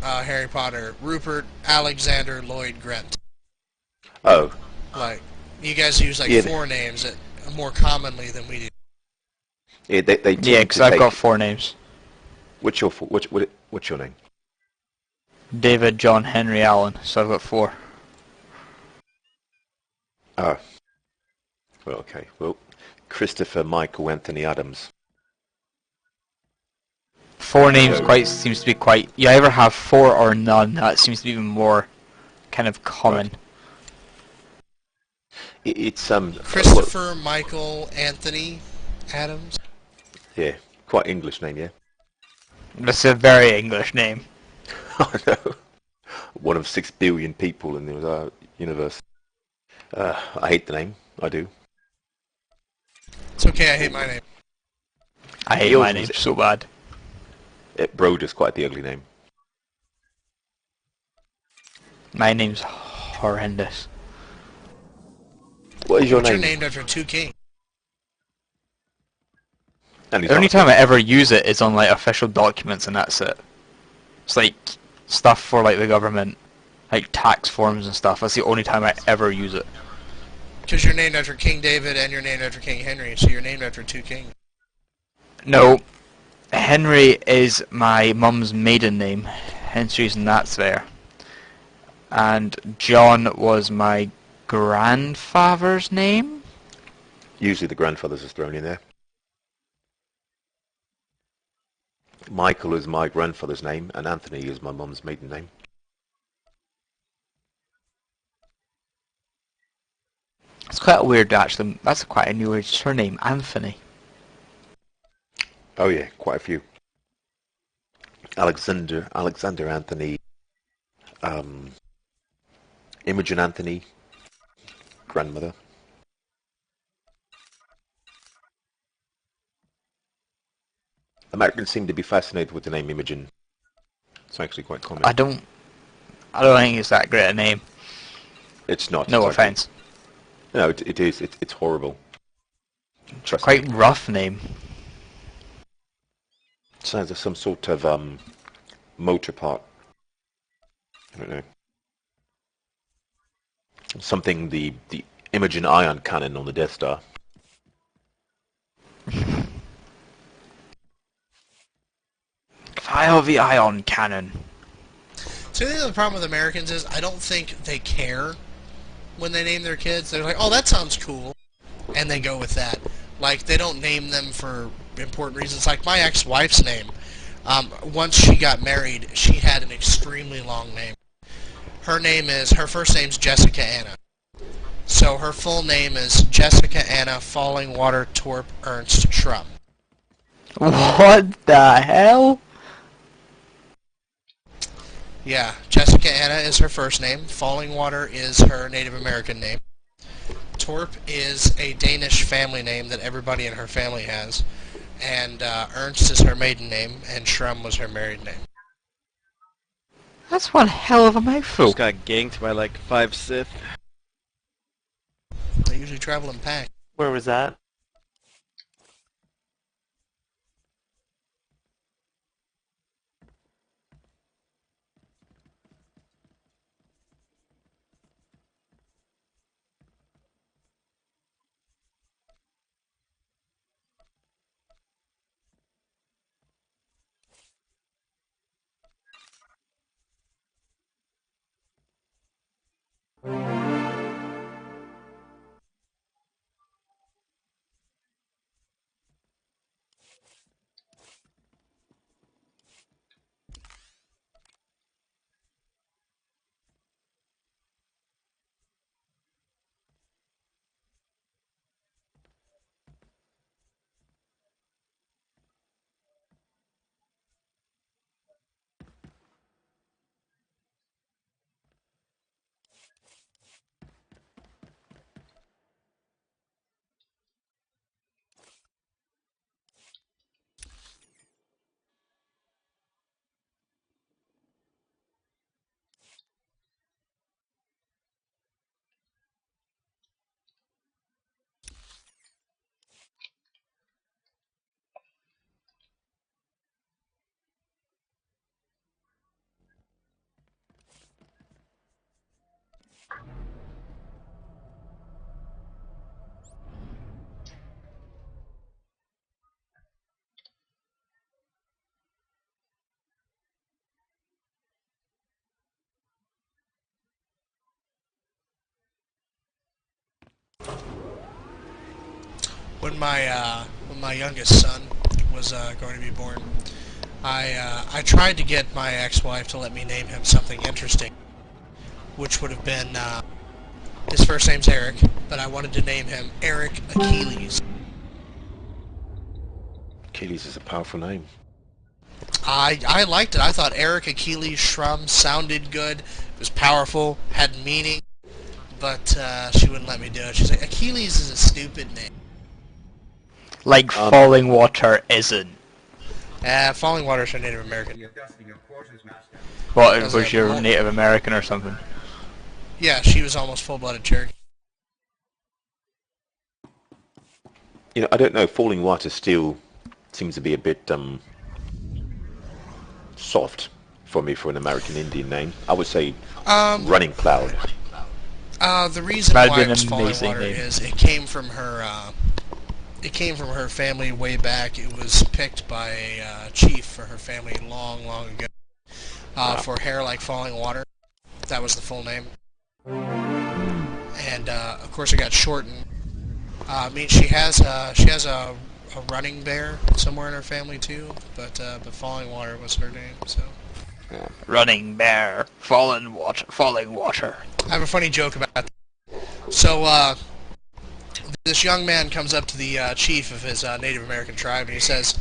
Harry Potter, Rupert Alexander Lloyd Grant. Oh, Like, you guys use like yeah, four names more commonly than we do. yeah. They Yeah, tend because to I've got take. four names. What's your name? David, John, Henry, Allen. So I've got four. Oh, well, okay. Well, Christopher Michael Anthony Adams. Four names So quite seems to be quite. You either have four or none. That seems to be even more kind of right. common. It's well, Christopher Michael Anthony Adams. yeah, quite English name, yeah. That's a very English name. I know. One of 6 billion people in the universe. I hate the name. I do. It's okay, I hate my name. I hate my Yours name was so bad. Broder's quite the ugly name. My name's horrendous. What is your But you're name? named after two kings. And he's The not only a time king. I ever use it is on like official documents, and that's it. It's like stuff for like the government, like tax forms and stuff. That's the only time I ever use it. Because you're named after King David and you're named after King Henry, so you're named after two kings. No, Henry is my mum's maiden name, hence the reason that's there. And John was my grandfather's name. Usually the grandfathers is thrown in there. Michael is my grandfather's name, and Anthony is my mum's maiden name. It's quite a weird, actually. That's quite a new surname, Anthony. Oh yeah, quite a few. Alexander Anthony, um, Imogen Anthony, grandmother. Americans seem to be fascinated with the name Imogen. It's actually quite common. I don't, I don't think it's that great a name. It's not. No It's ugly. offense. No, it is. It's horrible. It's a Trust me. quite rough name. It sounds like some sort of motor part. I don't know. Something the Imogen ion cannon on the Death Star. Fire the ion cannon. So the other problem with Americans is I don't think they care when they name their kids. They're like, oh, that sounds cool, and they go with that. Like, they don't name them for important reasons. Like my ex-wife's name. Once she got married, she had an extremely long name. Her first name's Jessica Anna. So her full name is Jessica Anna Fallingwater Torp Ernst Schrum. What the hell? Yeah, Jessica Anna is her first name. Fallingwater is her Native American name. Torp is a Danish family name that everybody in her family has. And Ernst is her maiden name, and Schrum was her married name. That's one hell of a mouthful. Just got ganked by like 5 Sith. They usually travel in packs. Where was that? when my youngest son was going to be born, I tried to get my ex-wife to let me name him something interesting, which would have been his first name's Eric, but I wanted to name him Eric Achilles. Achilles is a powerful name. I liked it. I thought Eric Achilles Shrum sounded good. It was powerful, had meaning, but she wouldn't let me do it. She's like, Achilles is a stupid name. Like falling water isn't. Falling Waters are Native American. What, Does was it your roll? Native American or something? Yeah, she was almost full-blooded Cherokee. You know, I don't know. Falling Water still seems to be a bit soft for me for an American Indian name. I would say Running Cloud. The reason That'd why be it an was Falling amazing Water name. is it came from her. It came from her family way back. It was picked by a chief for her family long, long ago. For hair like falling water, that was the full name. And of course, it got shortened. I mean, she has a running bear somewhere in her family too, but Falling Water was her name. So Running bear, falling water. I have a funny joke about that. So this young man comes up to the chief of his Native American tribe and he says,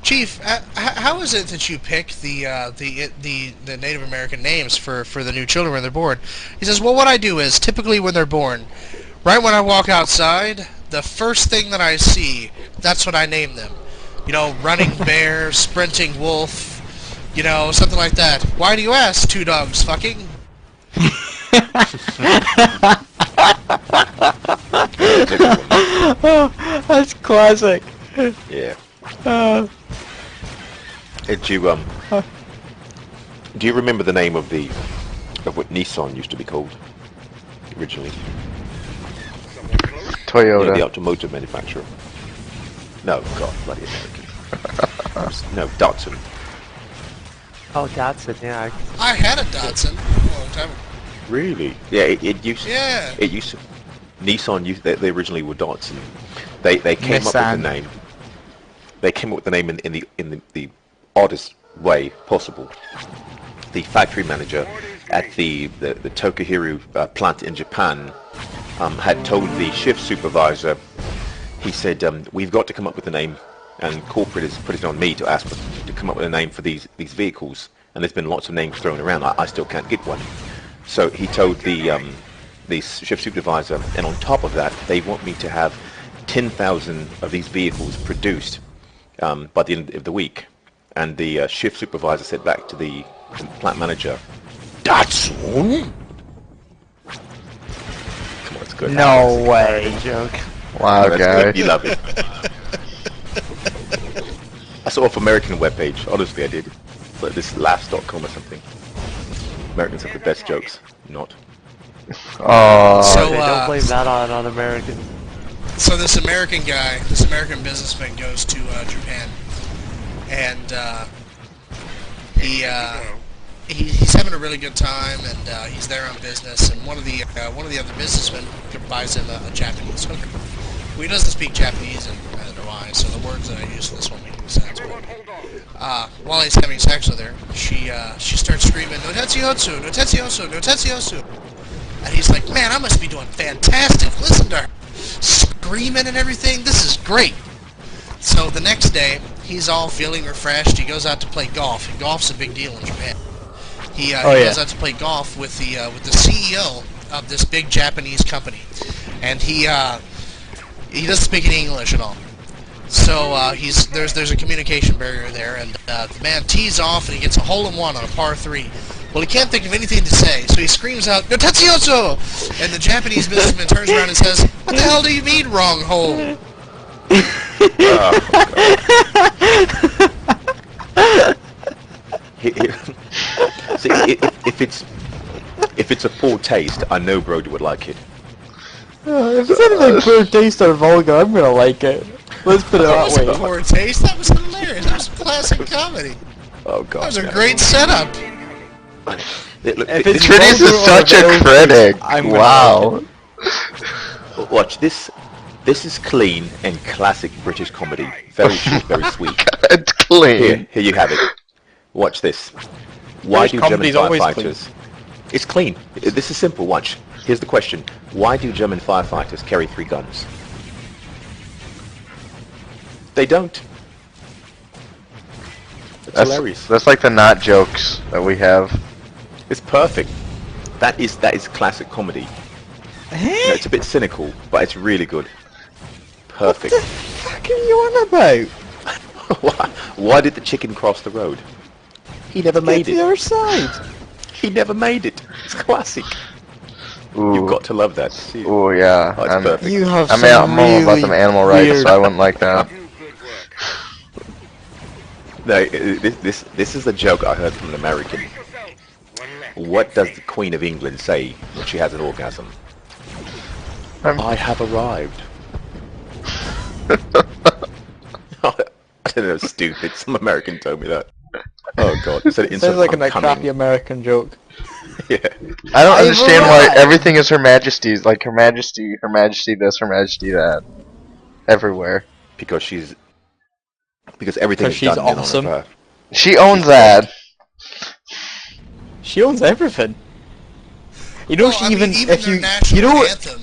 "Chief, how is it that you pick the Native American names for the new children when they're born?" He says, "Well, what I do is typically when they're born, right when I walk outside, the first thing that I see, that's what I name them. You know, running bear, sprinting wolf, you know, something like that. Why do you ask? Two dogs fucking." Oh, that's classic. Yeah. Do you remember the name of what Nissan used to be called originally? Toyota. Yeah, the automotive manufacturer. No, God, bloody American. No, Datsun. Oh, Datsun, yeah. I had a Datsun a long time ago. Really? Yeah, it used. Yeah. It used to. Nissan used. They originally were Datsun. They came up with the Nissan. name. They came up with the name in the oddest way possible. The factory manager at the Tokuhiru plant in Japan had told the shift supervisor. He said, "We've got to come up with a name, and corporate has put it on me to ask to come up with a name for these vehicles. And there's been lots of names thrown around. I still can't get one." So he told the shift supervisor, and on top of that, they want me to have 10,000 of these vehicles produced by the end of the week. And the shift supervisor said back to the plant manager, "Datsun." Come on, it's good. No way. Joke. Wow, That's guy. good. You love it. I saw off American webpage. Honestly, I did. But this laughs.com or something. Americans have the best jokes. Not. Oh, So, okay, don't blame that on American. So this American guy, this American businessman goes to Japan, and he's having a really good time, and he's there on business. And one of the other businessmen buys him a Japanese hooker. Well, he doesn't speak Japanese, and neither do I. So the words that I use for this won't make any sense. But while he's having sex with her, she starts screaming, "No Tetsuyosu, no Tetsuyosu, no Tetsuyosu," and he's like, "Man, I must be doing fantastic. Listen to her." Screaming and everything, this is great. So the next day, he's all feeling refreshed. He goes out to play golf. And golf's a big deal in Japan. He goes out to play golf with the CEO of this big Japanese company, and he doesn't speak any English at all. So there's a communication barrier there, and the man tees off and he gets a hole-in-one on a par 3. Well, he can't think of anything to say, so he screams out, "No Tetsuyosu!" And the Japanese businessman turns around and says, "What the hell do you mean, wrong hole?" See, if it's a poor taste, I know Brody would like it. If it's anything poor taste or vulgar, I'm gonna like it. Let's put it That that wasn't way. poor taste, that was hilarious. That was classic comedy. Oh God. That was a no. great setup. Look, If this- it's Trinny's vulgar is or such a filthy, critic. I'm gonna Wow. Watch this. This is clean and classic British comedy. Very short, very sweet. It's clean. Here you have it. Watch this. Why British do German comedy's always firefighters... It's clean. This is simple, watch. Here's the question. Why do German firefighters carry 3 guns? They don't. It's hilarious. That's like the not jokes that we have. It's perfect. That is classic comedy. You know, it's a bit cynical, but it's really good. Perfect. What the fuck are you on about? Why did the chicken cross the road? He never made Get to the it. other side. He never made it. It's classic. Ooh. You've got to love that. Oh yeah. Oh, it's perfect. You have I'm some all about really them animal rights, weird... so I wouldn't like that. No, this is a joke I heard from an American. What does the Queen of England say when she has an orgasm? I have arrived. I don't know, stupid. Some American told me that. Oh god. It said it Sounds like a I'm crappy coming. American joke. Yeah. I don't understand why arrived. everything is Her Majesty's. Like Her Majesty this, Her Majesty that. Everywhere. Because everything is she's done in awesome. honor of her. She owns that. She owns everything. You know, Well, she I mean, even even if their you national know anthem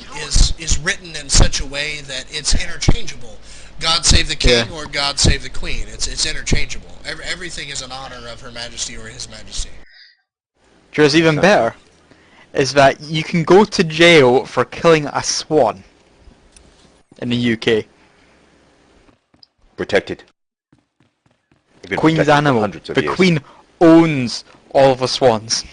is written in such a way that it's interchangeable. God save the king or God save the queen. It's interchangeable. Everything is in honor of Her Majesty or His Majesty. what's even better is that you can go to jail for killing a swan in the UK. Protected. They've been Queen's protected for animal. hundreds of The years. Queen owns all the swans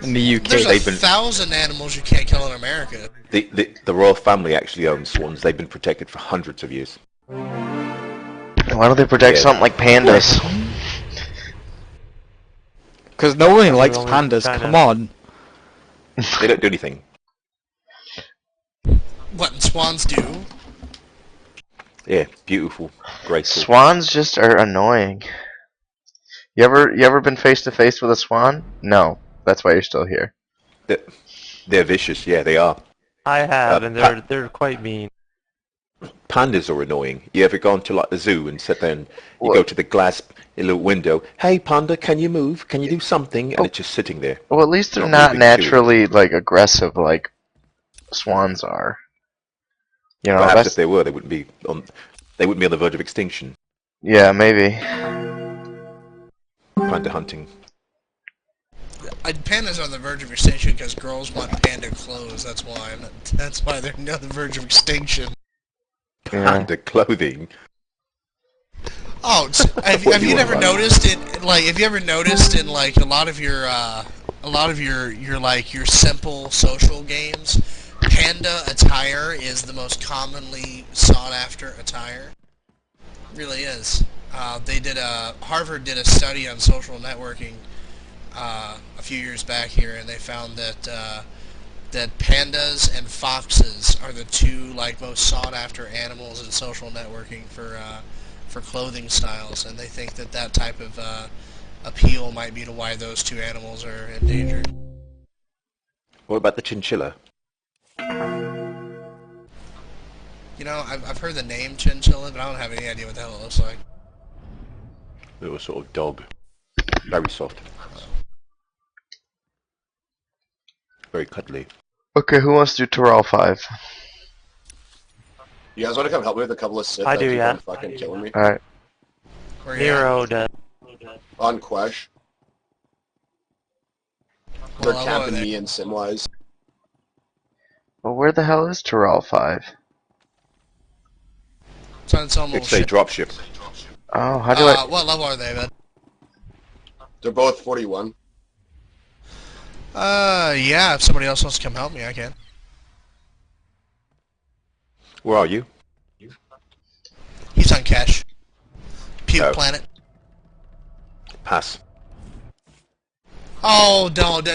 in the UK. There's They've been- 1,000 animals you can't kill in America. The royal family actually owns swans. They've been protected for hundreds of years. Why don't they protect Yeah. something like pandas? Because no one likes only pandas, China. come on. They don't do anything. What and swans do? Yeah, beautiful, graceful. Swans just are annoying. You ever been face to face with a swan? No. That's why you're still here. They're vicious. Yeah, they are. I have, and they're quite mean. Pandas are annoying. You ever gone to like the zoo and sit there and you What? go to the glass little window? Hey, panda, can you move? Can you do something? And it's just sitting there. Well, at least they're Not not moving to it. naturally like aggressive like swans are. You know, Perhaps that's if they were, they wouldn't be on the verge of extinction. yeah, maybe. Panda hunting. Pandas are on the verge of extinction because girls want panda clothes. That's why. That's why they're on the verge of extinction. Yeah. Panda clothing. Oh, have What you you never want, man? noticed it? Like, have you ever noticed in like a lot of your simple social games, panda attire is the most commonly sought after attire. It really is. Harvard did a study on social networking a few years back here, and they found that that pandas and foxes are the two like most sought after animals in social networking for clothing styles, and they think that that type of appeal might be to why those two animals are endangered. What about the chinchilla? You know, I've heard the name chinchilla, but I don't have any idea what the hell it looks like. Little sort of dog. Very soft. Very cuddly. Okay, who wants to do Terrell 5? You guys want to come help me with a couple of Sith I that do, keep yeah. on fucking killing me? Alright. Where you at? does. On Quesh. What They're level are camping they? me and Simwise. Well, where the hell is Terrell 5? It's on its own little It's a ship. dropship. Oh, how do I... What level are they, man? They're both 41. Yeah, if somebody else wants to come help me, I can. Where are you? He's on Cash. Puke Oh. Planet. Pass. Oh, no,